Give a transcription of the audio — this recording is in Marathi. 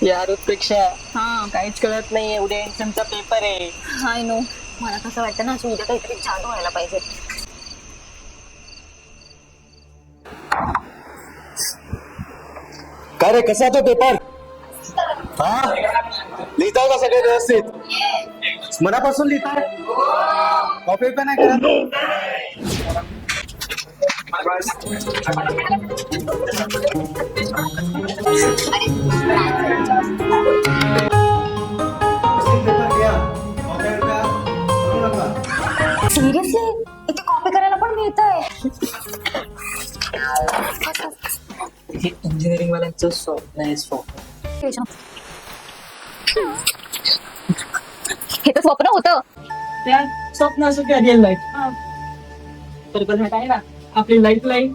या पेक्षा हा काहीच कळत नाही. उद्या एंट्रन्सचा पेपर आहे. हाय नो. मला कसं वाटतं ना असं उद्या काहीतरी जादू व्हायला पाहिजे. काय रे, कसा तो पेपर? हा, लिहिताय का सगळे व्यवस्थित? मनापासून लिहिताय? कॉपी पण नाही करत? सिरियसली इथे कॉपी करायला पण मिळतंय? हे इंजिनिअरिंग वाल्यांचं स्वप्न आहे, स्वप्न. हे तर स्वप्न होतं. त्या स्वप्न असं रिअल लाईफ. तर बघा काय ना, आपली लाईफ लाईन